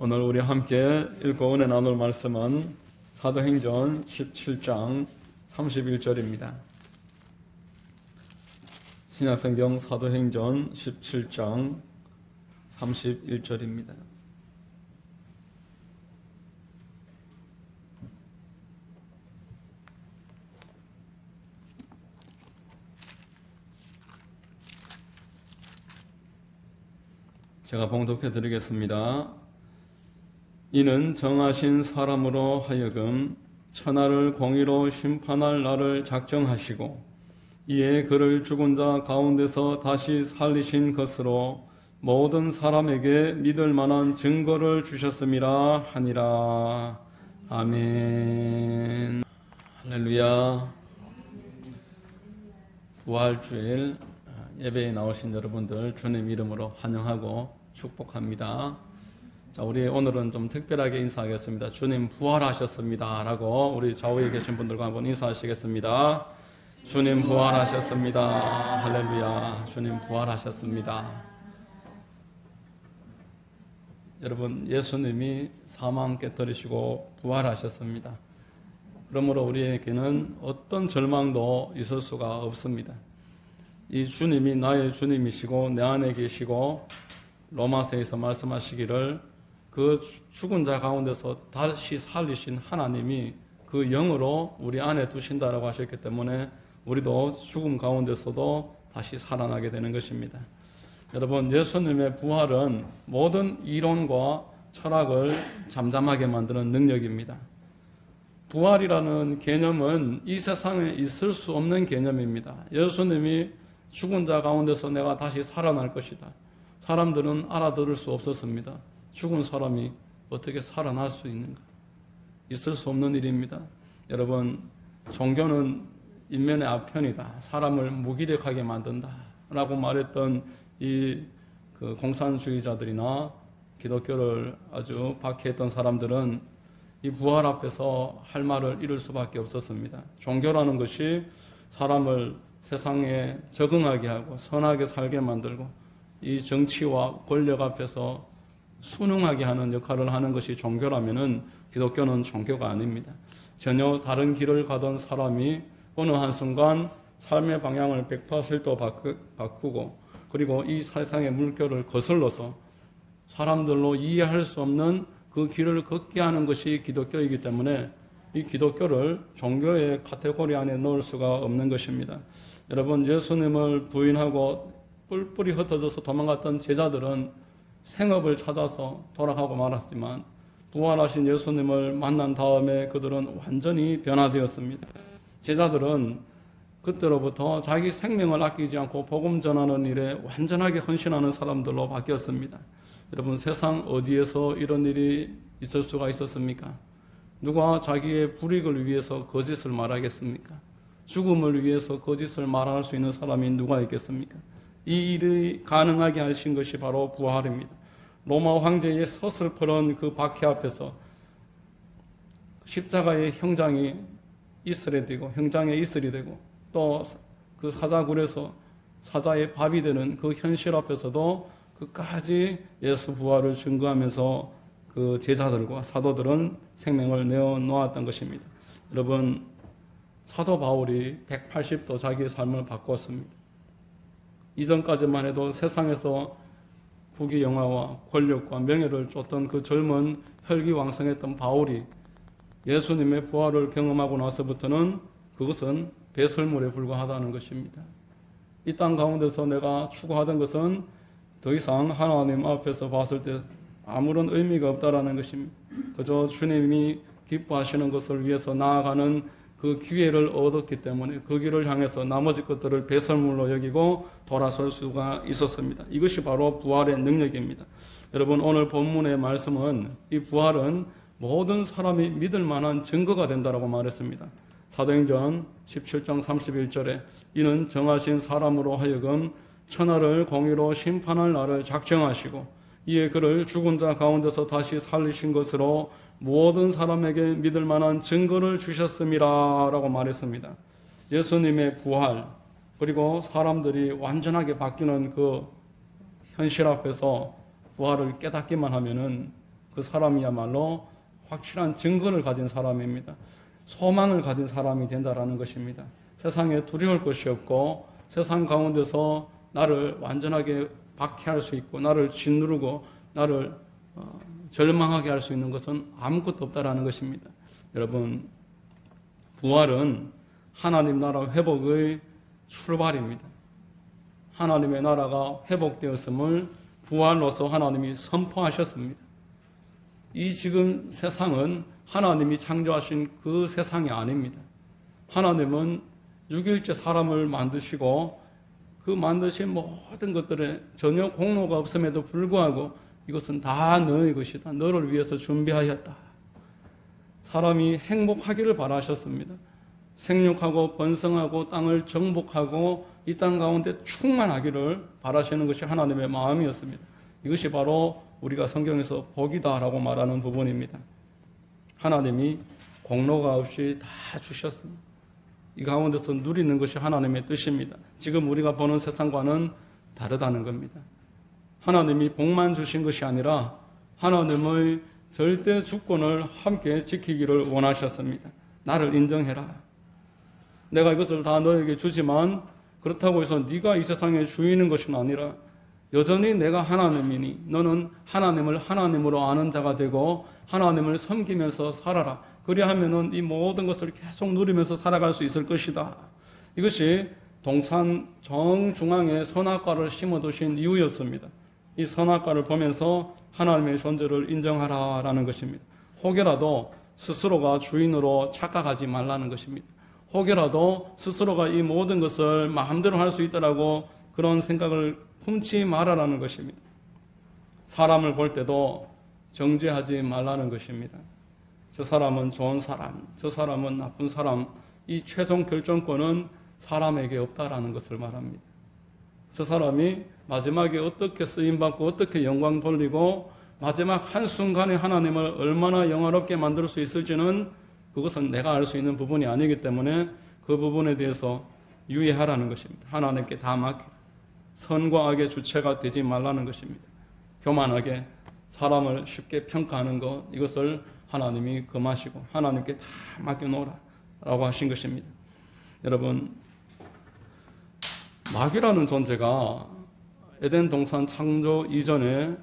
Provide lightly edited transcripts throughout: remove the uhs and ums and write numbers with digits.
오늘 우리 함께 읽고 은혜 나눌 말씀은 사도행전 17장 31절입니다. 신약성경 사도행전 17장 31절입니다. 제가 봉독해 드리겠습니다. 이는 정하신 사람으로 하여금 천하를 공의로 심판할 날을 작정하시고 이에 그를 죽은 자 가운데서 다시 살리신 것으로 모든 사람에게 믿을 만한 증거를 주셨음이라 하니라. 아멘. 할렐루야. 부활주일 예배에 나오신 여러분들 주님 이름으로 환영하고 축복합니다. 자, 우리 오늘은 좀 특별하게 인사하겠습니다. 주님 부활하셨습니다 라고 우리 좌우에 계신 분들과 한번 인사하시겠습니다. 주님 부활하셨습니다. 할렐루야. 주님 부활하셨습니다. 여러분, 예수님이 사망 깨뜨리시고 부활하셨습니다. 그러므로 우리에게는 어떤 절망도 있을 수가 없습니다. 이 주님이 나의 주님이시고 내 안에 계시고 로마서에서 말씀하시기를 그 죽은 자 가운데서 다시 살리신 하나님이 그 영으로 우리 안에 두신다라고 하셨기 때문에 우리도 죽음 가운데서도 다시 살아나게 되는 것입니다. 여러분, 예수님의 부활은 모든 이론과 철학을 잠잠하게 만드는 능력입니다. 부활이라는 개념은 이 세상에 있을 수 없는 개념입니다. 예수님이 죽은 자 가운데서 내가 다시 살아날 것이다. 사람들은 알아들을 수 없었습니다. 죽은 사람이 어떻게 살아날 수 있는가? 있을 수 없는 일입니다. 여러분, 종교는 인면의 아편이다. 사람을 무기력하게 만든다. 라고 말했던 이 공산주의자들이나 기독교를 아주 박해했던 사람들은 이 부활 앞에서 할 말을 잃을 수밖에 없었습니다. 종교라는 것이 사람을 세상에 적응하게 하고 선하게 살게 만들고 이 정치와 권력 앞에서 순응하게 하는 역할을 하는 것이 종교라면은 기독교는 종교가 아닙니다. 전혀 다른 길을 가던 사람이 어느 한순간 삶의 방향을 180도 바꾸고 그리고 이 세상의 물결을 거슬러서 사람들로 이해할 수 없는 그 길을 걷게 하는 것이 기독교이기 때문에 이 기독교를 종교의 카테고리 안에 넣을 수가 없는 것입니다. 여러분, 예수님을 부인하고 뿔뿔이 흩어져서 도망갔던 제자들은 생업을 찾아서 돌아가고 말았지만 부활하신 예수님을 만난 다음에 그들은 완전히 변화되었습니다. 제자들은 그때로부터 자기 생명을 아끼지 않고 복음 전하는 일에 완전하게 헌신하는 사람들로 바뀌었습니다. 여러분, 세상 어디에서 이런 일이 있을 수가 있었습니까? 누가 자기의 불이익을 위해서 거짓을 말하겠습니까? 죽음을 위해서 거짓을 말할 수 있는 사람이 누가 있겠습니까? 이 일이 가능하게 하신 것이 바로 부활입니다. 로마 황제의 서슬퍼런 그 박해 앞에서 십자가의 형장이 이슬이 되고 형장의 이슬이 되고 또 그 사자굴에서 사자의 밥이 되는 그 현실 앞에서도 끝까지 예수 부활을 증거하면서 그 제자들과 사도들은 생명을 내어놓았던 것입니다. 여러분, 사도 바울이 180도 자기의 삶을 바꿨습니다. 이전까지만 해도 세상에서 부귀영화와 권력과 명예를 쫓던 그 젊은 혈기왕성했던 바울이 예수님의 부활을 경험하고 나서부터는 그것은 배설물에 불과하다는 것입니다. 이 땅 가운데서 내가 추구하던 것은 더 이상 하나님 앞에서 봤을 때 아무런 의미가 없다라는 것입니다. 그저 주님이 기뻐하시는 것을 위해서 나아가는 그 기회를 얻었기 때문에 그 길을 향해서 나머지 것들을 배설물로 여기고 돌아설 수가 있었습니다. 이것이 바로 부활의 능력입니다. 여러분, 오늘 본문의 말씀은 이 부활은 모든 사람이 믿을 만한 증거가 된다라고 말했습니다. 사도행전 17장 31절에 이는 정하신 사람으로 하여금 천하를 공의로 심판할 날을 작정하시고 이에 그를 죽은 자 가운데서 다시 살리신 것으로 모든 사람에게 믿을 만한 증거를 주셨음이라 라고 말했습니다. 예수님의 부활, 그리고 사람들이 완전하게 바뀌는 그 현실 앞에서 부활을 깨닫기만 하면은 그 사람이야말로 확실한 증거를 가진 사람입니다. 소망을 가진 사람이 된다라는 것입니다. 세상에 두려울 것이 없고 세상 가운데서 나를 완전하게 박해할 수 있고 나를 짓누르고 나를 절망하게 할 수 있는 것은 아무것도 없다라는 것입니다. 여러분, 부활은 하나님 나라 회복의 출발입니다. 하나님의 나라가 회복되었음을 부활로서 하나님이 선포하셨습니다. 이 지금 세상은 하나님이 창조하신 그 세상이 아닙니다. 하나님은 6일째 사람을 만드시고 그 만드신 모든 것들에 전혀 공로가 없음에도 불구하고 이것은 다 너의 것이다. 너를 위해서 준비하였다. 사람이 행복하기를 바라셨습니다. 생육하고 번성하고 땅을 정복하고 이 땅 가운데 충만하기를 바라시는 것이 하나님의 마음이었습니다. 이것이 바로 우리가 성경에서 복이다라고 말하는 부분입니다. 하나님이 공로가 없이 다 주셨습니다. 이 가운데서 누리는 것이 하나님의 뜻입니다. 지금 우리가 보는 세상과는 다르다는 겁니다. 하나님이 복만 주신 것이 아니라 하나님의 절대 주권을 함께 지키기를 원하셨습니다. 나를 인정해라. 내가 이것을 다 너에게 주지만 그렇다고 해서 네가 이 세상의 주인인 것은 아니라 여전히 내가 하나님이니 너는 하나님을 하나님으로 아는 자가 되고 하나님을 섬기면서 살아라. 그리하면은 이 모든 것을 계속 누리면서 살아갈 수 있을 것이다. 이것이 동산 정중앙에 선악과를 심어두신 이유였습니다. 이 선악과를 보면서 하나님의 존재를 인정하라라는 것입니다. 혹여라도 스스로가 주인으로 착각하지 말라는 것입니다. 혹여라도 스스로가 이 모든 것을 마음대로 할 수 있다라고 그런 생각을 품지 말아라는 것입니다. 사람을 볼 때도 정죄하지 말라는 것입니다. 저 사람은 좋은 사람, 저 사람은 나쁜 사람, 이 최종 결정권은 사람에게 없다라는 것을 말합니다. 저 사람이 마지막에 어떻게 쓰임받고 어떻게 영광 돌리고 마지막 한순간에 하나님을 얼마나 영화롭게 만들 수 있을지는 그것은 내가 알 수 있는 부분이 아니기 때문에 그 부분에 대해서 유의하라는 것입니다. 하나님께 다 맡겨 선과 악의 주체가 되지 말라는 것입니다. 교만하게 사람을 쉽게 평가하는 것, 이것을 하나님이 금하시고 하나님께 다 맡겨놓으라 라고 하신 것입니다. 여러분, 마귀라는 존재가 에덴 동산 창조 이전에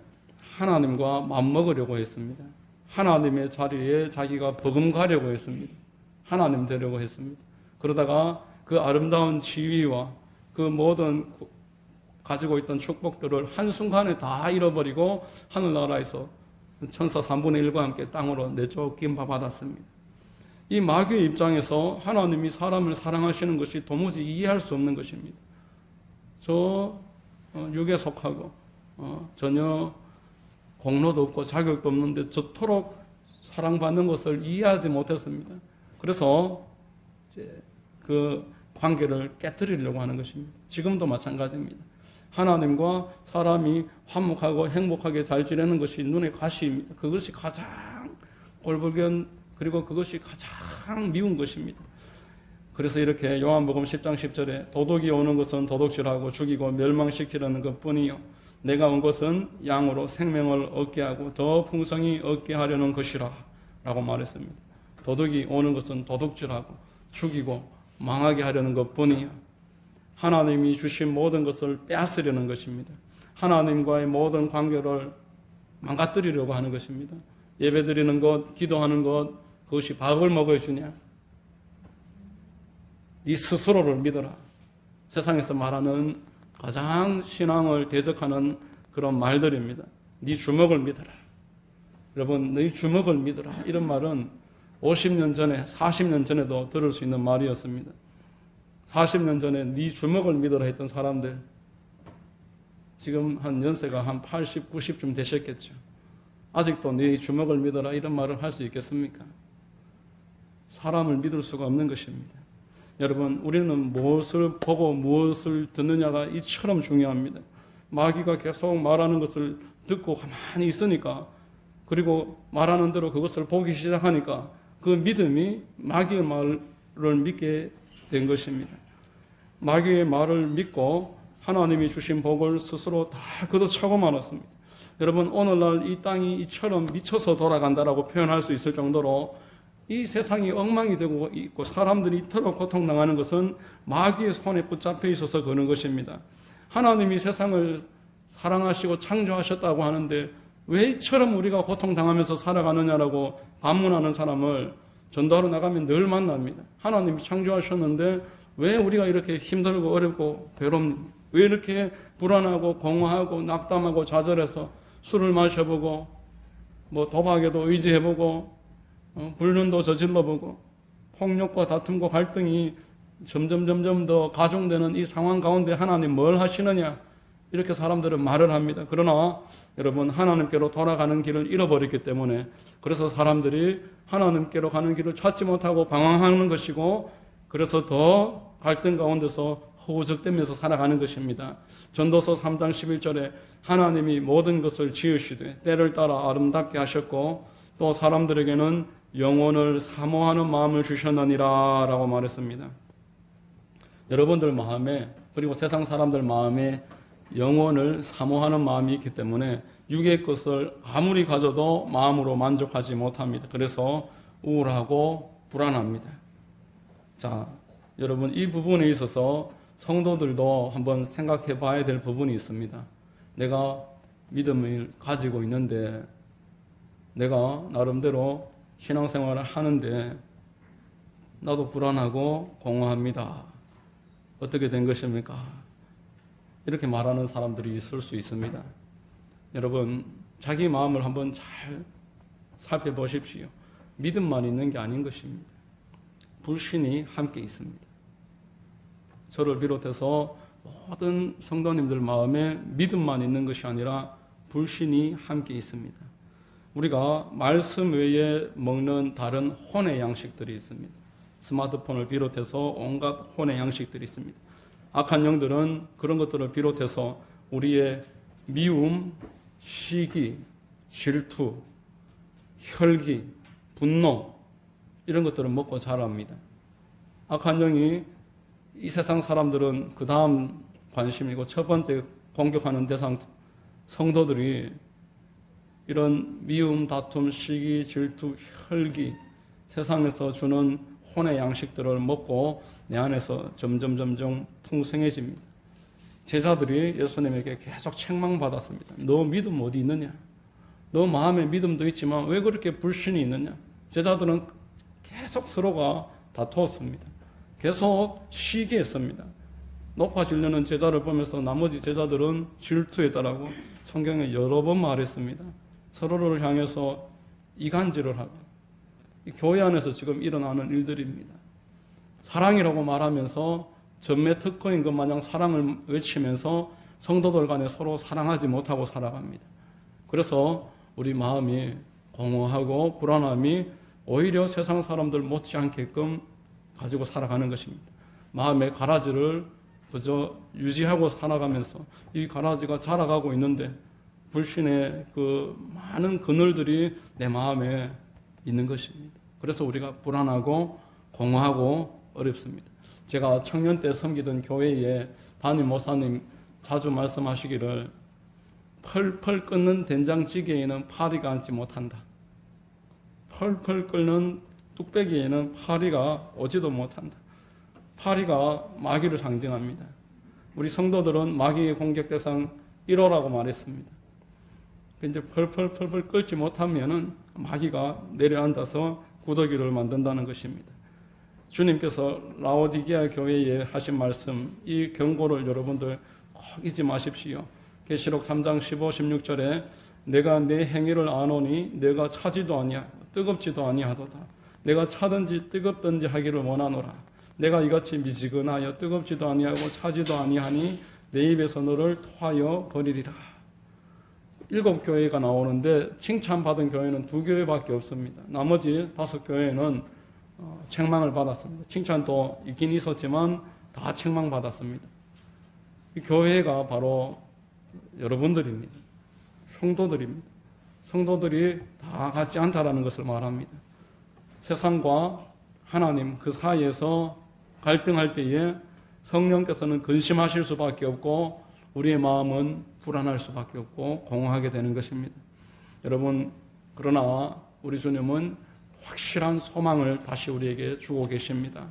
하나님과 맞먹으려고 했습니다. 하나님의 자리에 자기가 버금가려고 했습니다. 하나님 되려고 했습니다. 그러다가 그 아름다운 지위와 그 모든 가지고 있던 축복들을 한순간에 다 잃어버리고 하늘나라에서 천사 3분의 1과 함께 땅으로 내쫓김 받았습니다. 이 마귀의 입장에서 하나님이 사람을 사랑하시는 것이 도무지 이해할 수 없는 것입니다. 저 육에 속하고 전혀 공로도 없고 자격도 없는데 저토록 사랑받는 것을 이해하지 못했습니다. 그래서 이제 그 관계를 깨뜨리려고 하는 것입니다. 지금도 마찬가지입니다. 하나님과 사람이 화목하고 행복하게 잘 지내는 것이 눈에 가시입니다. 그것이 가장 꼴불견, 그리고 그것이 가장 미운 것입니다. 그래서 이렇게 요한복음 10장 10절에 도둑이 오는 것은 도둑질하고 죽이고 멸망시키려는 것뿐이요 내가 온 것은 양으로 생명을 얻게 하고 더 풍성히 얻게 하려는 것이라 라고 말했습니다. 도둑이 오는 것은 도둑질하고 죽이고 망하게 하려는 것뿐이요 하나님이 주신 모든 것을 빼앗으려는 것입니다. 하나님과의 모든 관계를 망가뜨리려고 하는 것입니다. 예배드리는 것, 기도하는 것, 그것이 밥을 먹어주냐? 네 스스로를 믿어라. 세상에서 말하는 가장 신앙을 대적하는 그런 말들입니다. 네 주먹을 믿어라. 여러분, 네 주먹을 믿어라. 이런 말은 50년 전에, 40년 전에도 들을 수 있는 말이었습니다. 40년 전에 네 주먹을 믿어라 했던 사람들, 지금 한 연세가 한 80, 90쯤 되셨겠죠. 아직도 네 주먹을 믿어라 이런 말을 할 수 있겠습니까? 사람을 믿을 수가 없는 것입니다. 여러분, 우리는 무엇을 보고 무엇을 듣느냐가 이처럼 중요합니다. 마귀가 계속 말하는 것을 듣고 가만히 있으니까, 그리고 말하는 대로 그것을 보기 시작하니까 그 믿음이 마귀의 말을 믿게 된 것입니다. 마귀의 말을 믿고 하나님이 주신 복을 스스로 다 걷어차고 말았습니다. 여러분, 오늘날 이 땅이 이처럼 미쳐서 돌아간다라고 표현할 수 있을 정도로 이 세상이 엉망이 되고 있고 사람들이 이토록 고통당하는 것은 마귀의 손에 붙잡혀 있어서 그런 것입니다. 하나님이 세상을 사랑하시고 창조하셨다고 하는데 왜 이처럼 우리가 고통당하면서 살아가느냐라고 반문하는 사람을 전도하러 나가면 늘 만납니다. 하나님이 창조하셨는데 왜 우리가 이렇게 힘들고 어렵고 괴롭니? 왜 이렇게 불안하고 공허하고 낙담하고 좌절해서 술을 마셔보고 뭐 도박에도 의지해보고 불륜도 저질러보고 폭력과 다툼과 갈등이 점점 더 가중되는 이 상황 가운데 하나님 뭘 하시느냐? 이렇게 사람들은 말을 합니다. 그러나 여러분, 하나님께로 돌아가는 길을 잃어버렸기 때문에 그래서 사람들이 하나님께로 가는 길을 찾지 못하고 방황하는 것이고 그래서 더 갈등 가운데서 허우적대면서 살아가는 것입니다. 전도서 3장 11절에 하나님이 모든 것을 지으시되 때를 따라 아름답게 하셨고 또 사람들에게는 영혼을 사모하는 마음을 주셨느니라 라고 말했습니다. 여러분들 마음에 그리고 세상 사람들 마음에 영혼을 사모하는 마음이 있기 때문에 육의 것을 아무리 가져도 마음으로 만족하지 못합니다. 그래서 우울하고 불안합니다. 자, 여러분, 이 부분에 있어서 성도들도 한번 생각해 봐야 될 부분이 있습니다. 내가 믿음을 가지고 있는데 내가 나름대로 신앙생활을 하는데 나도 불안하고 공허합니다. 어떻게 된 것입니까? 이렇게 말하는 사람들이 있을 수 있습니다. 여러분, 자기 마음을 한번 잘 살펴보십시오. 믿음만 있는 게 아닌 것입니다. 불신이 함께 있습니다. 저를 비롯해서 모든 성도님들 마음에 믿음만 있는 것이 아니라 불신이 함께 있습니다. 우리가 말씀 외에 먹는 다른 혼의 양식들이 있습니다. 스마트폰을 비롯해서 온갖 혼의 양식들이 있습니다. 악한 영들은 그런 것들을 비롯해서 우리의 미움, 시기, 질투, 혈기, 분노 이런 것들을 먹고 자랍니다. 악한 영이 이 세상 사람들은 그 다음 관심이고 첫 번째 공격하는 대상 성도들이 이런 미움, 다툼, 시기, 질투, 혈기 세상에서 주는 혼의 양식들을 먹고 내 안에서 점점 풍성해집니다. 제자들이 예수님에게 계속 책망받았습니다. 너 믿음 어디 있느냐? 너 마음에 믿음도 있지만 왜 그렇게 불신이 있느냐? 제자들은 계속 서로가 다투었습니다. 계속 시기했습니다. 높아지려는 제자를 보면서 나머지 제자들은 질투했다라고 성경에 여러 번 말했습니다. 서로를 향해서 이간질을 하고 교회 안에서 지금 일어나는 일들입니다. 사랑이라고 말하면서 전매 특허인 것 마냥 사랑을 외치면서 성도들 간에 서로 사랑하지 못하고 살아갑니다. 그래서 우리 마음이 공허하고 불안함이 오히려 세상 사람들 못지않게끔 가지고 살아가는 것입니다. 마음의 가라지를 그저 유지하고 살아가면서 이 가라지가 자라가고 있는데 불신의 그 많은 그늘들이 내 마음에 있는 것입니다. 그래서 우리가 불안하고 공허하고 어렵습니다. 제가 청년 때 섬기던 교회에 담임 목사님 자주 말씀하시기를 펄펄 끓는 된장찌개에는 파리가 앉지 못한다. 펄펄 끓는 뚝배기에는 파리가 오지도 못한다. 파리가 마귀를 상징합니다. 우리 성도들은 마귀의 공격 대상 1호라고 말했습니다. 이제 펄펄 끓지 못하면은 마귀가 내려앉아서 구더기를 만든다는 것입니다. 주님께서 라오디게아 교회에 하신 말씀, 이 경고를 여러분들 꼭 잊지 마십시오. 계시록 3장 15, 16절에 내가 내 행위를 아노니 내가 차지도 아니하고 뜨겁지도 아니하도다. 내가 차든지 뜨겁든지 하기를 원하노라. 내가 이같이 미지근하여 뜨겁지도 아니하고 차지도 아니하니 내 입에서 너를 토하여 버리리라. 7교회가 나오는데 칭찬받은 교회는 2교회밖에 없습니다. 나머지 5교회는 책망을 받았습니다. 칭찬도 있긴 있었지만 다 책망받았습니다. 이 교회가 바로 여러분들입니다. 성도들입니다. 성도들이 다 같지 않다라는 것을 말합니다. 세상과 하나님 그 사이에서 갈등할 때에 성령께서는 근심하실 수밖에 없고 우리의 마음은 불안할 수밖에 없고 공허하게 되는 것입니다. 여러분, 그러나 우리 주님은 확실한 소망을 다시 우리에게 주고 계십니다.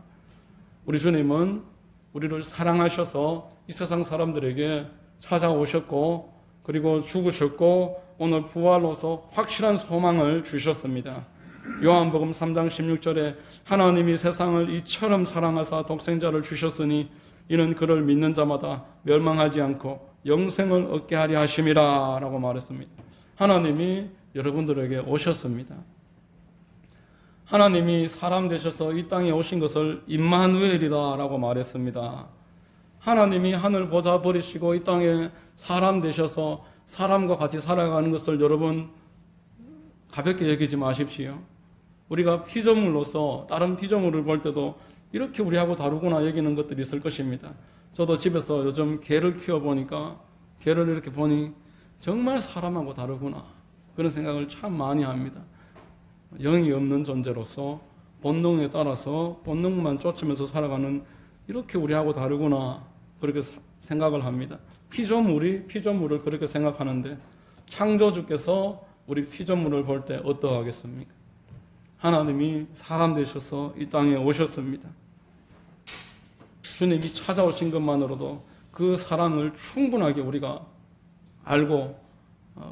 우리 주님은 우리를 사랑하셔서 이 세상 사람들에게 찾아오셨고, 그리고 죽으셨고, 오늘 부활로서 확실한 소망을 주셨습니다. 요한복음 3장 16절에 하나님이 세상을 이처럼 사랑하사 독생자를 주셨으니 이는 그를 믿는 자마다 멸망하지 않고 영생을 얻게 하려 하심이라 라고 말했습니다. 하나님이 여러분들에게 오셨습니다. 하나님이 사람 되셔서 이 땅에 오신 것을 임마누엘이다 라고 말했습니다. 하나님이 하늘 보좌 버리시고 이 땅에 사람 되셔서 사람과 같이 살아가는 것을 여러분 가볍게 여기지 마십시오. 우리가 피조물로서 다른 피조물을 볼 때도 이렇게 우리하고 다르구나 여기는 것들이 있을 것입니다. 저도 집에서 요즘 개를 키워보니까 개를 이렇게 보니 정말 사람하고 다르구나 그런 생각을 참 많이 합니다. 영이 없는 존재로서 본능에 따라서 본능만 쫓으면서 살아가는 이렇게 우리하고 다르구나 그렇게 생각을 합니다. 피조물을 그렇게 생각하는데 창조주께서 우리 피조물을 볼 때 어떠하겠습니까? 하나님이 사람 되셔서 이 땅에 오셨습니다. 주님이 찾아오신 것만으로도 그 사랑을 충분하게 우리가 알고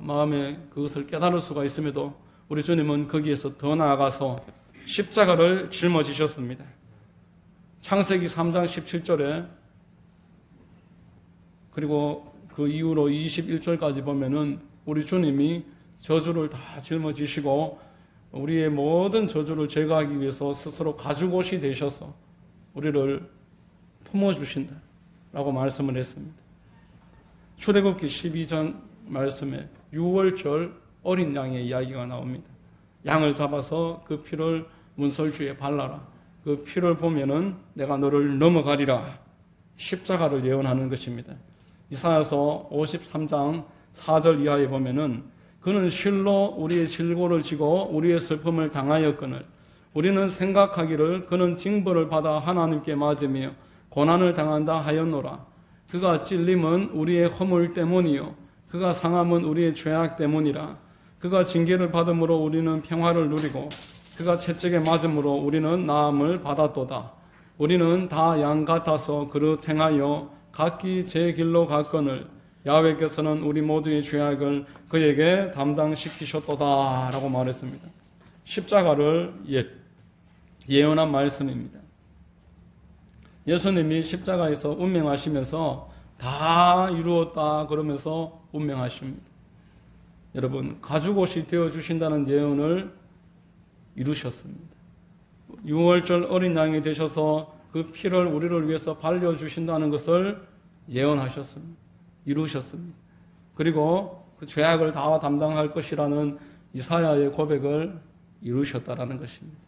마음에 그것을 깨달을 수가 있음에도 우리 주님은 거기에서 더 나아가서 십자가를 짊어지셨습니다. 창세기 3장 17절에 그리고 그 이후로 21절까지 보면은 우리 주님이 저주를 다 짊어지시고 우리의 모든 저주를 제거하기 위해서 스스로 가죽옷이 되셔서 우리를 품어주신다 라고 말씀을 했습니다. 출애굽기 12장 말씀에 6월절 어린 양의 이야기가 나옵니다. 양을 잡아서 그 피를 문설주에 발라라. 그 피를 보면은 내가 너를 넘어가리라. 십자가를 예언하는 것입니다. 이사야서 53장 4절 이하에 보면은 그는 실로 우리의 질고를 지고 우리의 슬픔을 당하였거늘 우리는 생각하기를 그는 징벌을 받아 하나님께 맞으며 고난을 당한다 하였노라. 그가 찔림은 우리의 허물 때문이요 그가 상함은 우리의 죄악 때문이라. 그가 징계를 받음으로 우리는 평화를 누리고 그가 채찍에 맞음으로 우리는 나음을 받았도다. 우리는 다 양 같아서 그릇 행하여 각기 제 길로 갔거늘 야훼께서는 우리 모두의 죄악을 그에게 담당시키셨도다 라고 말했습니다. 십자가를 예언한 말씀입니다. 예수님이 십자가에서 운명하시면서 다 이루었다 그러면서 운명하십니다. 여러분, 가죽옷이 되어주신다는 예언을 이루셨습니다. 6월절 어린 양이 되셔서 그 피를 우리를 위해서 발려주신다는 것을 예언하셨습니다. 이루셨습니다. 그리고 그 죄악을 다 담당할 것이라는 이사야의 고백을 이루셨다라는 것입니다.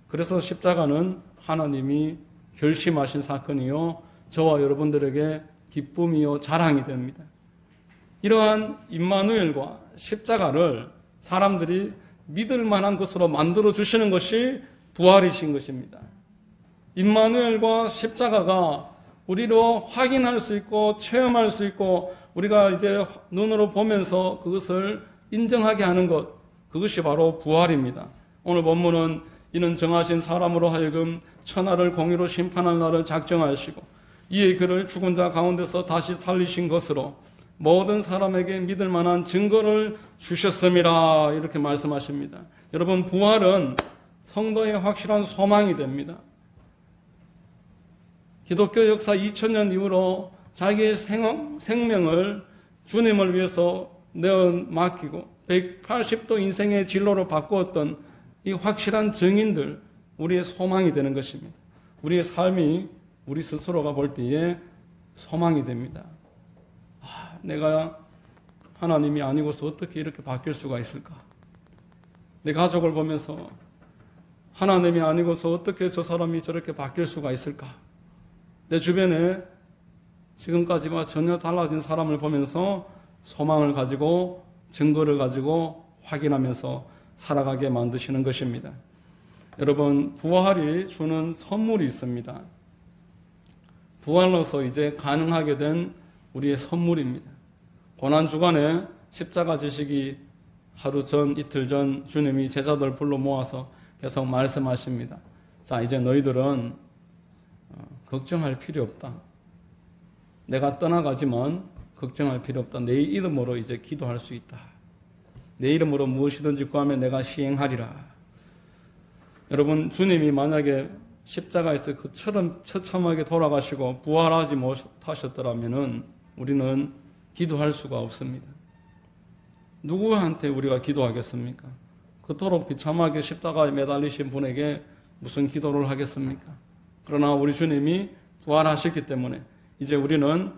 그래서 십자가는 하나님이 결심하신 사건이요 저와 여러분들에게 기쁨이요 자랑이 됩니다. 이러한 임마누엘과 십자가를 사람들이 믿을 만한 것으로 만들어 주시는 것이 부활이신 것입니다. 임마누엘과 십자가가 우리로 확인할 수 있고 체험할 수 있고 우리가 이제 눈으로 보면서 그것을 인정하게 하는 것, 그것이 바로 부활입니다. 오늘 본문은 이는 정하신 사람으로 하여금 천하를 공의로 심판할 날을 작정하시고 이에 그를 죽은 자 가운데서 다시 살리신 것으로 모든 사람에게 믿을 만한 증거를 주셨음이라 이렇게 말씀하십니다. 여러분, 부활은 성도의 확실한 소망이 됩니다. 기독교 역사 2000년 이후로 자기의 생명을 주님을 위해서 내어 맡기고 180도 인생의 진로로 바꾸었던 이 확실한 증인들, 우리의 소망이 되는 것입니다. 우리의 삶이 우리 스스로가 볼 때에 소망이 됩니다. 내가 하나님이 아니고서 어떻게 이렇게 바뀔 수가 있을까? 내 가족을 보면서 하나님이 아니고서 어떻게 저 사람이 저렇게 바뀔 수가 있을까? 내 주변에 지금까지와 전혀 달라진 사람을 보면서 소망을 가지고 증거를 가지고 확인하면서 살아가게 만드시는 것입니다. 여러분, 부활이 주는 선물이 있습니다. 부활로서 이제 가능하게 된 우리의 선물입니다. 고난주간에 십자가 지시기 하루 전, 이틀 전 주님이 제자들 불러 모아서 계속 말씀하십니다. 자, 이제 너희들은 걱정할 필요 없다. 내가 떠나가지만 걱정할 필요 없다. 내 이름으로 이제 기도할 수 있다. 내 이름으로 무엇이든지 구하면 내가 시행하리라. 여러분, 주님이 만약에 십자가에서 그처럼 처참하게 돌아가시고 부활하지 못하셨더라면 우리는 기도할 수가 없습니다. 누구한테 우리가 기도하겠습니까? 그토록 비참하게 십자가에 매달리신 분에게 무슨 기도를 하겠습니까? 그러나 우리 주님이 부활하셨기 때문에 이제 우리는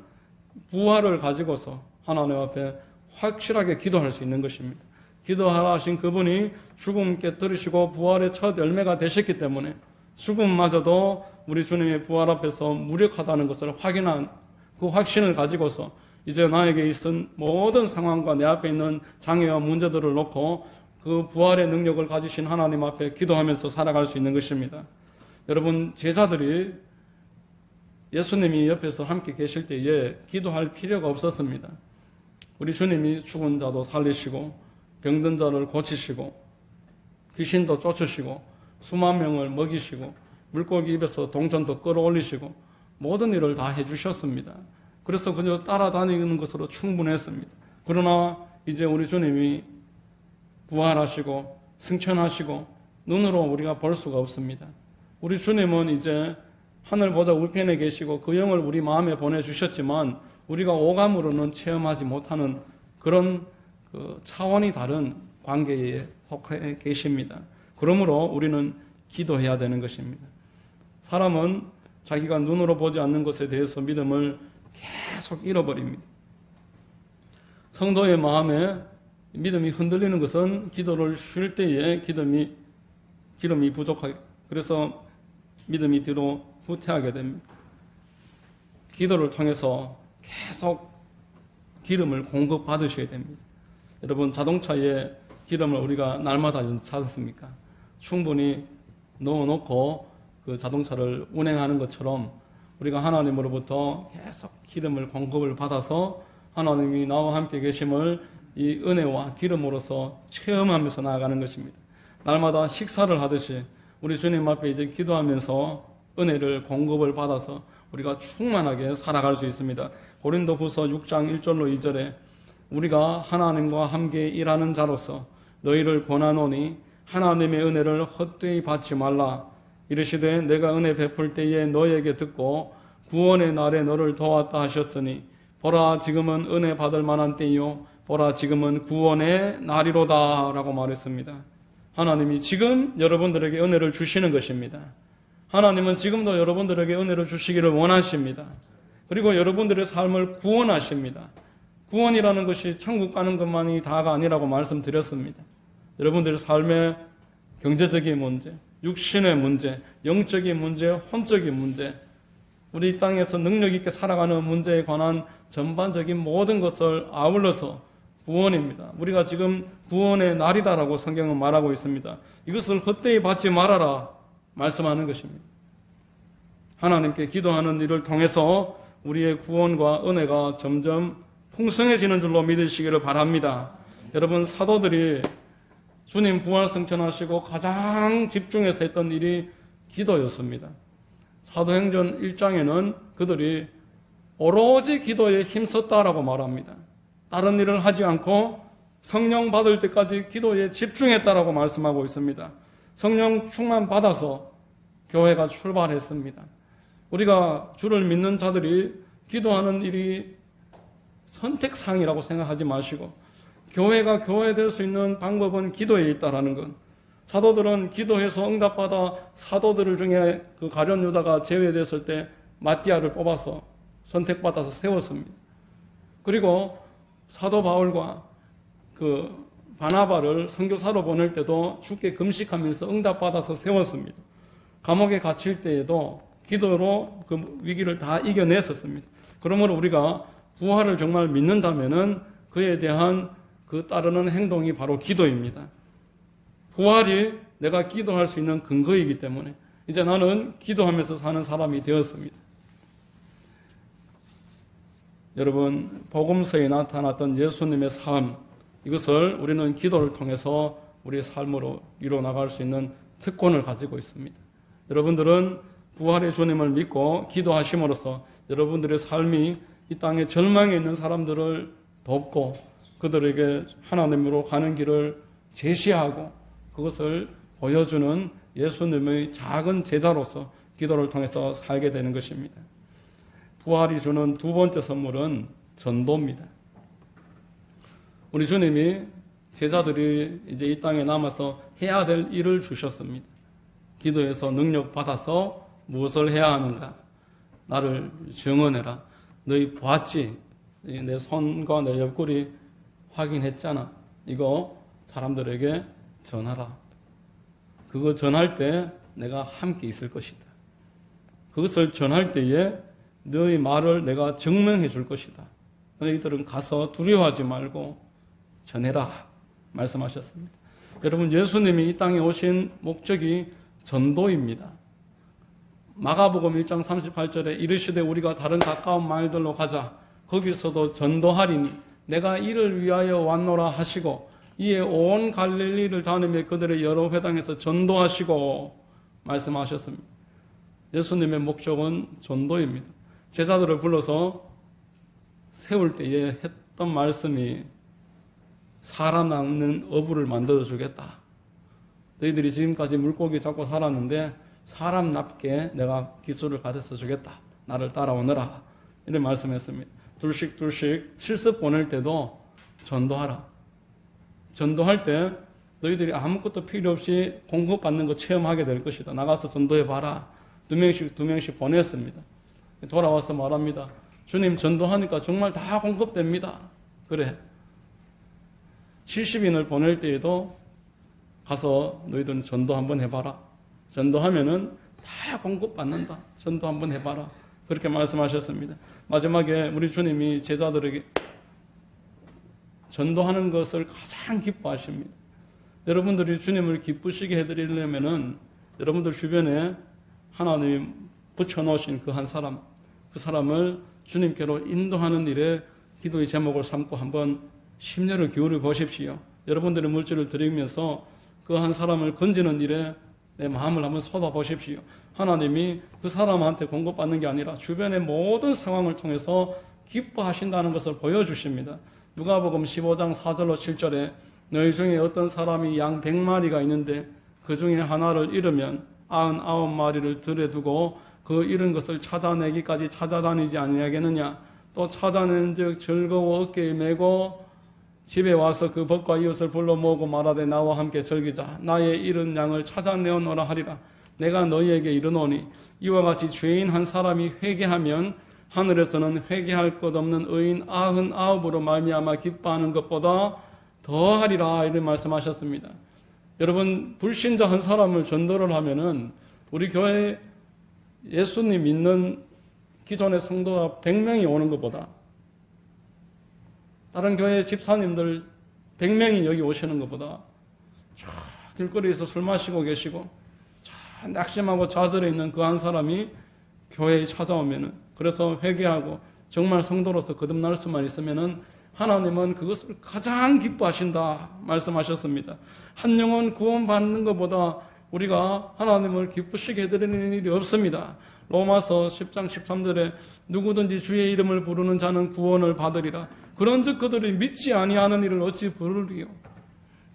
부활을 가지고서 하나님 앞에 확실하게 기도할 수 있는 것입니다. 기도하라 하신 그분이 죽음 깨뜨리시고 부활의 첫 열매가 되셨기 때문에 죽음마저도 우리 주님의 부활 앞에서 무력하다는 것을 확인한 그 확신을 가지고서 이제 나에게 있은 모든 상황과 내 앞에 있는 장애와 문제들을 놓고 그 부활의 능력을 가지신 하나님 앞에 기도하면서 살아갈 수 있는 것입니다. 여러분, 제자들이 예수님이 옆에서 함께 계실 때에 기도할 필요가 없었습니다. 우리 주님이 죽은 자도 살리시고 병든 자를 고치시고 귀신도 쫓으시고 수만 명을 먹이시고 물고기 입에서 동전도 끌어올리시고 모든 일을 다 해주셨습니다. 그래서 그저 따라다니는 것으로 충분했습니다. 그러나 이제 우리 주님이 부활하시고 승천하시고 눈으로 우리가 볼 수가 없습니다. 우리 주님은 이제 하늘 보좌 우편에 계시고 그 영을 우리 마음에 보내주셨지만 우리가 오감으로는 체험하지 못하는 그런 차원이 다른 관계에 속해 계십니다. 그러므로 우리는 기도해야 되는 것입니다. 사람은 자기가 눈으로 보지 않는 것에 대해서 믿음을 계속 잃어버립니다. 성도의 마음에 믿음이 흔들리는 것은 기도를 쉴 때에 기름이 부족하게, 그래서 믿음이 뒤로 후퇴하게 됩니다. 기도를 통해서 계속 기름을 공급받으셔야 됩니다. 여러분, 자동차에 기름을 우리가 날마다 넣지 않습니까? 충분히 넣어놓고 그 자동차를 운행하는 것처럼 우리가 하나님으로부터 계속 기름을 공급을 받아서 하나님이 나와 함께 계심을 이 은혜와 기름으로서 체험하면서 나아가는 것입니다. 날마다 식사를 하듯이 우리 주님 앞에 이제 기도하면서 은혜를 공급을 받아서 우리가 충만하게 살아갈 수 있습니다. 고린도후서 6장 1절로 2절에 우리가 하나님과 함께 일하는 자로서 너희를 권하노니 하나님의 은혜를 헛되이 받지 말라. 이르시되 내가 은혜 베풀 때에 너에게 듣고 구원의 날에 너를 도왔다 하셨으니 보라 지금은 은혜 받을 만한 때요 보라 지금은 구원의 날이로다 라고 말했습니다. 하나님이 지금 여러분들에게 은혜를 주시는 것입니다. 하나님은 지금도 여러분들에게 은혜를 주시기를 원하십니다. 그리고 여러분들의 삶을 구원하십니다. 구원이라는 것이 천국 가는 것만이 다가 아니라고 말씀드렸습니다. 여러분들의 삶의 경제적인 문제, 육신의 문제, 영적인 문제, 혼적인 문제, 우리 땅에서 능력 있게 살아가는 문제에 관한 전반적인 모든 것을 아울러서 구원입니다. 우리가 지금 구원의 날이다라고 성경은 말하고 있습니다. 이것을 헛되이 받지 말아라 말씀하는 것입니다. 하나님께 기도하는 일을 통해서 우리의 구원과 은혜가 점점 풍성해지는 줄로 믿으시기를 바랍니다. 여러분, 사도들이 주님 부활 승천하시고 가장 집중해서 했던 일이 기도였습니다. 사도행전 1장에는 그들이 오로지 기도에 힘썼다라고 말합니다. 다른 일을 하지 않고 성령 받을 때까지 기도에 집중했다라고 말씀하고 있습니다. 성령 충만 받아서 교회가 출발했습니다. 우리가 주를 믿는 자들이 기도하는 일이 선택사항이라고 생각하지 마시고 교회가 교회될 수 있는 방법은 기도에 있다라는 것. 사도들은 기도해서 응답받아 사도들 중에 그 가룟 유다가 제외됐을 때 마띠아를 뽑아서 선택받아서 세웠습니다. 그리고 사도 바울과 그 바나바를 선교사로 보낼 때도 주께 금식하면서 응답받아서 세웠습니다. 감옥에 갇힐 때에도 기도로 그 위기를 다 이겨냈었습니다. 그러므로 우리가 부활을 정말 믿는다면은 그에 대한 그 따르는 행동이 바로 기도입니다. 부활이 내가 기도할 수 있는 근거이기 때문에 이제 나는 기도하면서 사는 사람이 되었습니다. 여러분, 복음서에 나타났던 예수님의 삶, 이것을 우리는 기도를 통해서 우리의 삶으로 이루어 나갈 수 있는 특권을 가지고 있습니다. 여러분들은 부활의 주님을 믿고 기도하심으로써 여러분들의 삶이 이 땅에 절망에 있는 사람들을 돕고 그들에게 하나님으로 가는 길을 제시하고 그것을 보여주는 예수님의 작은 제자로서 기도를 통해서 살게 되는 것입니다. 부활이 주는 두 번째 선물은 전도입니다. 우리 주님이 제자들이 이제 이 땅에 남아서 해야 될 일을 주셨습니다. 기도에서 능력 받아서 무엇을 해야 하는가? 나를 증언해라. 너희 보았지? 내 손과 내 옆구리 확인했잖아. 이거 사람들에게 전하라. 그거 전할 때 내가 함께 있을 것이다. 그것을 전할 때에 너희 말을 내가 증명해 줄 것이다. 너희들은 가서 두려워하지 말고 전해라. 말씀하셨습니다. 여러분, 예수님이 이 땅에 오신 목적이 전도입니다. 마가복음 1장 38절에 이르시되 우리가 다른 가까운 마을들로 가자. 거기서도 전도하리니 내가 이를 위하여 왔노라 하시고 이에 온 갈릴리를 다니며 그들의 여러 회당에서 전도하시고 말씀하셨습니다. 예수님의 목적은 전도입니다. 제자들을 불러서 세울 때에 했던 말씀이 사람 낳는 어부를 만들어주겠다. 너희들이 지금까지 물고기 잡고 살았는데 사람답게 내가 기술을 가르쳐 주겠다. 나를 따라오너라. 이런 말씀했습니다. 둘씩 실습 보낼 때도 전도하라. 전도할 때 너희들이 아무것도 필요 없이 공급받는 거 체험하게 될 것이다. 나가서 전도해봐라. 두 명씩 보냈습니다. 돌아와서 말합니다. 주님, 전도하니까 정말 다 공급됩니다. 그래. 70인을 보낼 때에도 가서 너희들은 전도 한번 해봐라. 전도하면은 다 공급받는다. 전도 한번 해봐라. 그렇게 말씀하셨습니다. 마지막에 우리 주님이 제자들에게 전도하는 것을 가장 기뻐하십니다. 여러분들이 주님을 기쁘시게 해드리려면은 여러분들 주변에 하나님이 붙여놓으신 그 한 사람, 그 사람을 주님께로 인도하는 일에 기도의 제목을 삼고 한번 심려를 기울여 보십시오. 여러분들의 물질을 드리면서 그 한 사람을 건지는 일에 내 마음을 한번 쏟아 보십시오. 하나님이 그 사람한테 공급받는 게 아니라 주변의 모든 상황을 통해서 기뻐하신다는 것을 보여주십니다. 누가복음 15장 4절로 7절에 너희 중에 어떤 사람이 양 100마리가 있는데 그 중에 하나를 잃으면 99마리를 들에 두고 그 잃은 것을 찾아내기까지 찾아다니지 아니하겠느냐. 또 찾아낸 즉 즐거워 어깨에 메고 집에 와서 그 벗과 이웃을 불러 모으고 말하되 나와 함께 즐기자. 나의 잃은 양을 찾아내오노라 하리라. 내가 너희에게 이르노니 이와 같이 죄인 한 사람이 회개하면 하늘에서는 회개할 것 없는 의인 99으로 말미암아 기뻐하는 것보다 더하리라. 이런 말씀하셨습니다. 여러분, 불신자 한 사람을 전도를 하면은 우리 교회 예수님 믿는 기존의 성도가 100명이 오는 것보다 다른 교회 집사님들 100명이 여기 오시는 것보다 저 길거리에서 술 마시고 계시고 저 낙심하고 좌절해 있는 그 한 사람이 교회에 찾아오면은 그래서 회개하고 정말 성도로서 거듭날 수만 있으면은 하나님은 그것을 가장 기뻐하신다 말씀하셨습니다. 한 영혼 구원받는 것보다 우리가 하나님을 기쁘시게 해드리는 일이 없습니다. 로마서 10장 13절에 누구든지 주의 이름을 부르는 자는 구원을 받으리라. 그런즉 그들이 믿지 아니하는 일을 어찌 부르리요?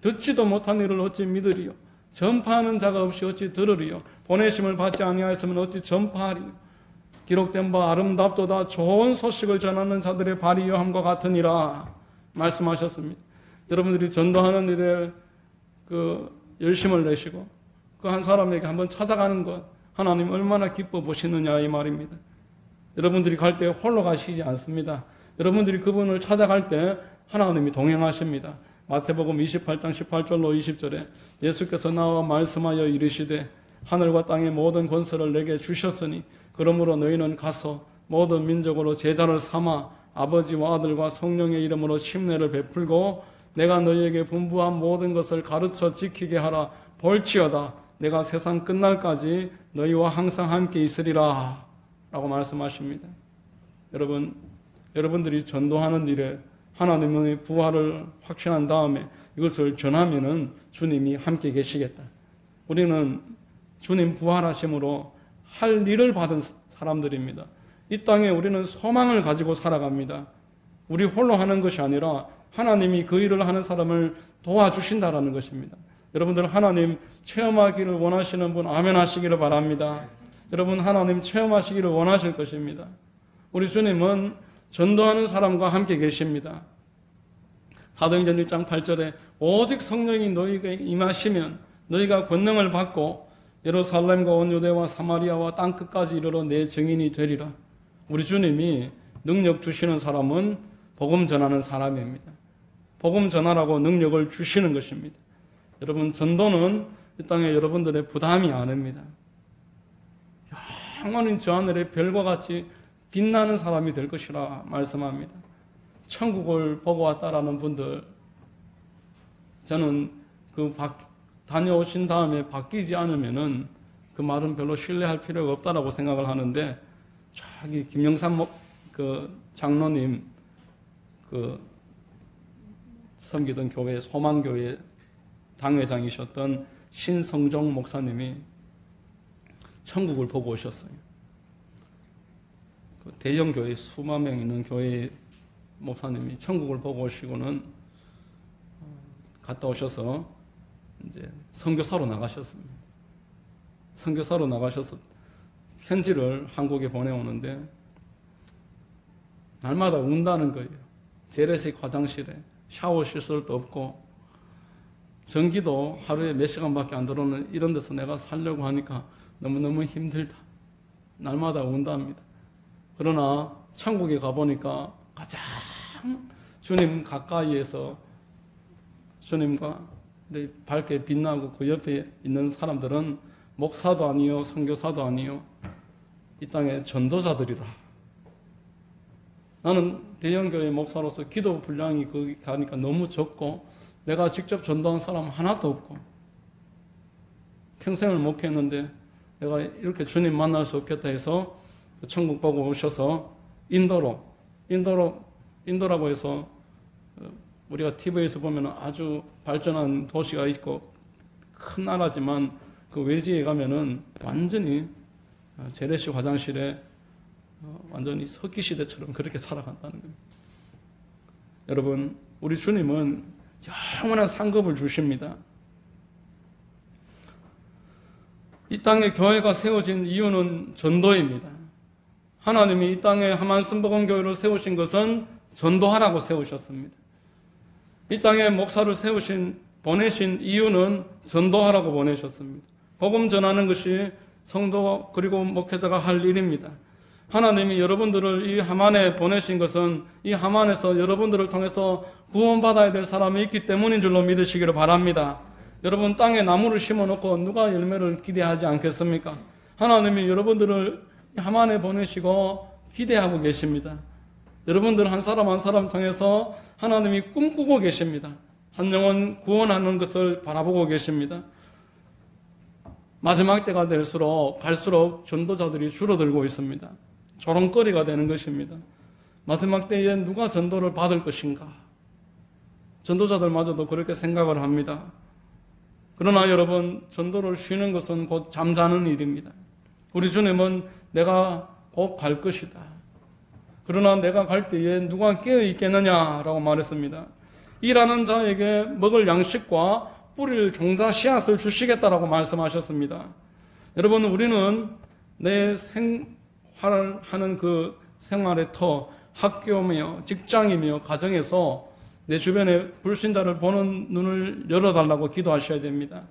듣지도 못한 일을 어찌 믿으리요? 전파하는 자가 없이 어찌 들으리요? 보내심을 받지 아니하였으면 어찌 전파하리요? 기록된 바 아름답도다 좋은 소식을 전하는 자들의 발이 여함과 같으니라 말씀하셨습니다. 여러분들이 전도하는 일에 그 열심을 내시고 그 한 사람에게 한번 찾아가는 것 하나님 얼마나 기뻐 보시느냐 이 말입니다. 여러분들이 갈 때 홀로 가시지 않습니다. 여러분들이 그분을 찾아갈 때 하나님이 동행하십니다. 마태복음 28장 18절로 20절에 예수께서 나와 말씀하여 이르시되 하늘과 땅의 모든 권세를 내게 주셨으니 그러므로 너희는 가서 모든 민족으로 제자를 삼아 아버지와 아들과 성령의 이름으로 침례를 베풀고 내가 너희에게 분부한 모든 것을 가르쳐 지키게 하라. 볼지어다 내가 세상 끝날까지 너희와 항상 함께 있으리라 라고 말씀하십니다. 여러분, 여러분들이 전도하는 일에 하나님의 부활을 확신한 다음에 이것을 전하면은 주님이 함께 계시겠다. 우리는 주님 부활하심으로 할 일을 받은 사람들입니다. 이 땅에 우리는 소망을 가지고 살아갑니다. 우리 홀로 하는 것이 아니라 하나님이 그 일을 하는 사람을 도와주신다라는 것입니다. 여러분들 하나님 체험하기를 원하시는 분 아멘 하시기를 바랍니다. 여러분 하나님 체험하시기를 원하실 것입니다. 우리 주님은 전도하는 사람과 함께 계십니다. 사도행전 1장 8절에 오직 성령이 너희에게 임하시면 너희가 권능을 받고 예루살렘과 온 유대와 사마리아와 땅끝까지 이르러 내 증인이 되리라. 우리 주님이 능력 주시는 사람은 복음 전하는 사람입니다. 복음 전하라고 능력을 주시는 것입니다. 여러분 전도는 이 땅에 여러분들의 부담이 아닙니다. 영원히 저 하늘의 별과 같이 빛나는 사람이 될 것이라 말씀합니다. 천국을 보고 왔다라는 분들, 저는 다녀오신 다음에 바뀌지 않으면은 그 말은 별로 신뢰할 필요가 없다라고 생각을 하는데, 저기 김영삼 장로님 섬기던 교회 소망교회 당회장이셨던 신성종 목사님이 천국을 보고 오셨어요. 대형 교회 수만 명 있는 교회 목사님이 천국을 보고 오시고는 갔다 오셔서 이제 선교사로 나가셨습니다. 선교사로 나가셔서 편지를 한국에 보내오는데 날마다 운다는 거예요. 재래식 화장실에 샤워 시설도 없고 전기도 하루에 몇 시간밖에 안 들어오는 이런 데서 내가 살려고 하니까 너무너무 힘들다. 날마다 운답니다. 그러나 천국에 가보니까 가장 주님 가까이에서 주님과 밝게 빛나고 그 옆에 있는 사람들은 목사도 아니요 선교사도 아니요 이 땅의 전도자들이라. 나는 대형교회 목사로서 기도 분량이 거기 가니까 너무 적고 내가 직접 전도한 사람 하나도 없고 평생을 목회했는데 내가 이렇게 주님 만날 수 없겠다 해서 천국 보고 오셔서 인도라고 해서 우리가 TV에서 보면 아주 발전한 도시가 있고 큰 나라지만 그 외지에 가면은 완전히 재래식 화장실에 완전히 석기시대처럼 그렇게 살아간다는 겁니다. 여러분, 우리 주님은 영원한 상급을 주십니다. 이 땅에 교회가 세워진 이유는 전도입니다. 하나님이 이 땅에 하만순복음교회를 세우신 것은 전도하라고 세우셨습니다. 이 땅에 목사를 보내신 이유는 전도하라고 보내셨습니다. 복음 전하는 것이 성도 그리고 목회자가 할 일입니다. 하나님이 여러분들을 이 하만에 보내신 것은 이 하만에서 여러분들을 통해서 구원받아야 될 사람이 있기 때문인 줄로 믿으시기를 바랍니다. 여러분 땅에 나무를 심어놓고 누가 열매를 기대하지 않겠습니까? 하나님이 여러분들을 하만에 보내시고 기대하고 계십니다. 여러분들 한 사람 한 사람 통해서 하나님이 꿈꾸고 계십니다. 한 영혼 구원하는 것을 바라보고 계십니다. 마지막 때가 갈수록 전도자들이 줄어들고 있습니다. 조롱거리가 되는 것입니다. 마지막 때에 누가 전도를 받을 것인가? 전도자들마저도 그렇게 생각을 합니다. 그러나 여러분, 전도를 쉬는 것은 곧 잠자는 일입니다. 우리 주님은 내가 곧 갈 것이다. 그러나 내가 갈 때에 누가 깨어 있겠느냐라고 말했습니다. 일하는 자에게 먹을 양식과 뿌릴 종자 씨앗을 주시겠다라고 말씀하셨습니다. 여러분, 우리는 내 생활하는 그 생활의 터, 학교며 직장이며 가정에서 내 주변에 불신자를 보는 눈을 열어달라고 기도하셔야 됩니다.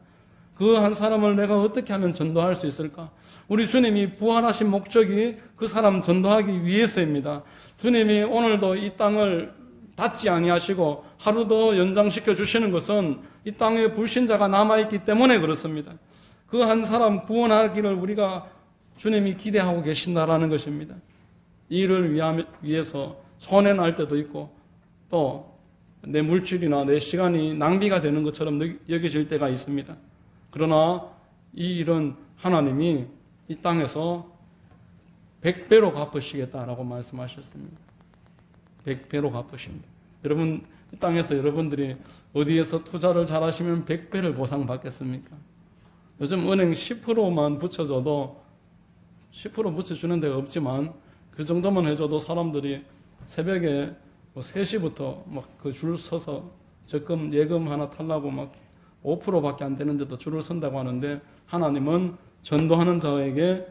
그 한 사람을 내가 어떻게 하면 전도할 수 있을까? 우리 주님이 부활하신 목적이 그 사람 전도하기 위해서입니다. 주님이 오늘도 이 땅을 닫지 아니하시고 하루 더 연장시켜 주시는 것은 이 땅에 불신자가 남아있기 때문에 그렇습니다. 그 한 사람 구원하기를 우리가 주님이 기대하고 계신다라는 것입니다. 이 일을 위해서 손해날 때도 있고 또 내 물질이나 내 시간이 낭비가 되는 것처럼 여겨질 때가 있습니다. 그러나 이 일은 하나님이 이 땅에서 100배로 갚으시겠다라고 말씀하셨습니다. 100배로 갚으십니다. 여러분, 이 땅에서 여러분들이 어디에서 투자를 잘하시면 100배를 보상받겠습니까? 요즘 은행 10%만 붙여줘도 10% 붙여주는 데가 없지만 그 정도만 해줘도 사람들이 새벽에 3시부터 막 그 줄 서서 적금, 예금 하나 타려고 막 5%밖에 안 되는데도 줄을 선다고 하는데 하나님은 전도하는 자에게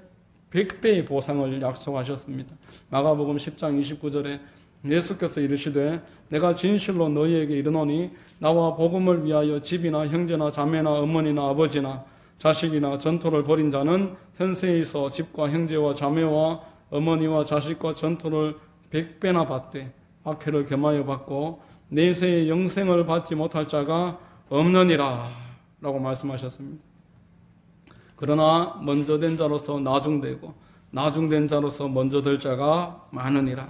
100배의 보상을 약속하셨습니다. 마가복음 10장 29절에 예수께서 이르시되 내가 진실로 너희에게 이르노니 나와 복음을 위하여 집이나 형제나 자매나 어머니나 아버지나 자식이나 전토를 벌인 자는 현세에 있어 집과 형제와 자매와 어머니와 자식과 전토를 100배나 받되 박해를 겸하여 받고 내세의 영생을 받지 못할 자가 없느니라 라고 말씀하셨습니다. 그러나 먼저 된 자로서 나중되고 나중된 자로서 먼저 될 자가 많으니라.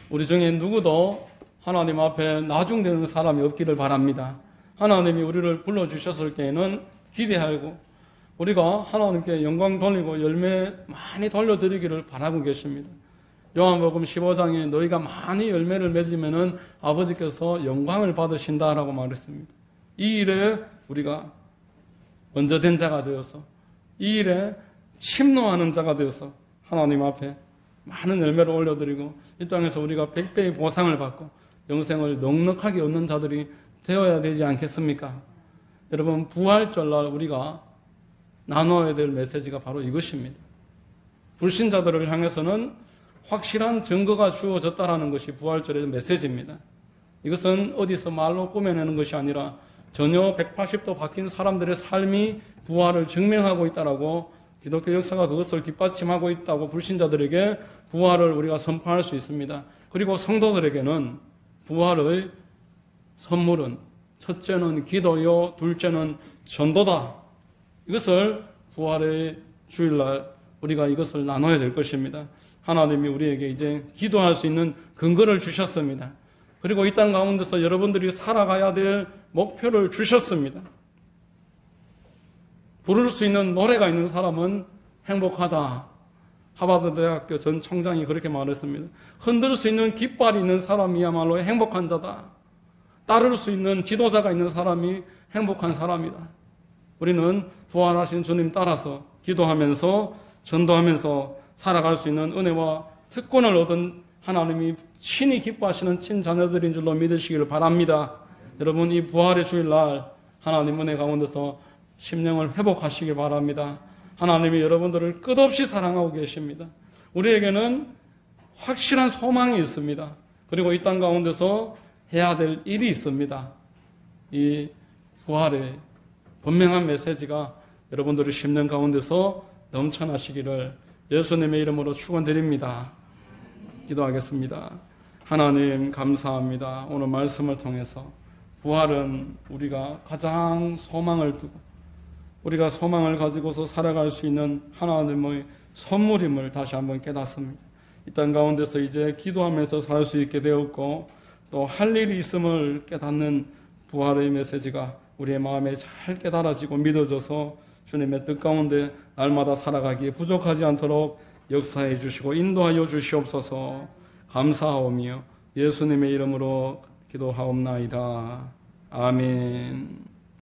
우리 중에 누구도 하나님 앞에 나중되는 사람이 없기를 바랍니다. 하나님이 우리를 불러주셨을 때에는 기대하고 우리가 하나님께 영광 돌리고 열매 많이 돌려드리기를 바라고 계십니다. 요한복음 15장에 너희가 많이 열매를 맺으면은 아버지께서 영광을 받으신다라고 말했습니다. 이 일에 우리가 먼저 된 자가 되어서 이 일에 침노하는 자가 되어서 하나님 앞에 많은 열매를 올려드리고 이 땅에서 우리가 100배의 보상을 받고 영생을 넉넉하게 얻는 자들이 되어야 되지 않겠습니까? 여러분, 부활절날 우리가 나눠야 될 메시지가 바로 이것입니다. 불신자들을 향해서는 확실한 증거가 주어졌다라는 것이 부활절의 메시지입니다. 이것은 어디서 말로 꾸며내는 것이 아니라 전혀 180도 바뀐 사람들의 삶이 부활을 증명하고 있다라고 기독교 역사가 그것을 뒷받침하고 있다고 불신자들에게 부활을 우리가 선포할 수 있습니다. 그리고 성도들에게는 부활의 선물은 첫째는 기도요, 둘째는 전도다. 이것을 부활의 주일날 우리가 이것을 나눠야 될 것입니다. 하나님이 우리에게 이제 기도할 수 있는 근거를 주셨습니다. 그리고 이 땅 가운데서 여러분들이 살아가야 될 목표를 주셨습니다. 부를 수 있는 노래가 있는 사람은 행복하다. 하버드 대학교 전 총장이 그렇게 말했습니다. 흔들 수 있는 깃발이 있는 사람이야말로 행복한 자다. 따를 수 있는 지도자가 있는 사람이 행복한 사람이다. 우리는 부활하신 주님 따라서 기도하면서 전도하면서 살아갈 수 있는 은혜와 특권을 얻은 하나님이 친히 기뻐하시는 친자녀들인 줄로 믿으시기를 바랍니다. 여러분, 이 부활의 주일날 하나님 은혜 가운데서 심령을 회복하시기 바랍니다. 하나님이 여러분들을 끝없이 사랑하고 계십니다. 우리에게는 확실한 소망이 있습니다. 그리고 이 땅 가운데서 해야 될 일이 있습니다. 이 부활의 분명한 메시지가 여러분들의 심령 가운데서 넘쳐나시기를 예수님의 이름으로 축원드립니다. 기도하겠습니다. 하나님 감사합니다. 오늘 말씀을 통해서 부활은 우리가 가장 소망을 두고 우리가 소망을 가지고서 살아갈 수 있는 하나님의 선물임을 다시 한번 깨닫습니다. 이 땅 가운데서 이제 기도하면서 살 수 있게 되었고 또 할 일이 있음을 깨닫는 부활의 메시지가 우리의 마음에 잘 깨달아지고 믿어져서 주님의 뜻 가운데 날마다 살아가기에 부족하지 않도록 역사해 주시고 인도하여 주시옵소서. 감사하오며 예수님의 이름으로 기도하옵나이다. 아멘.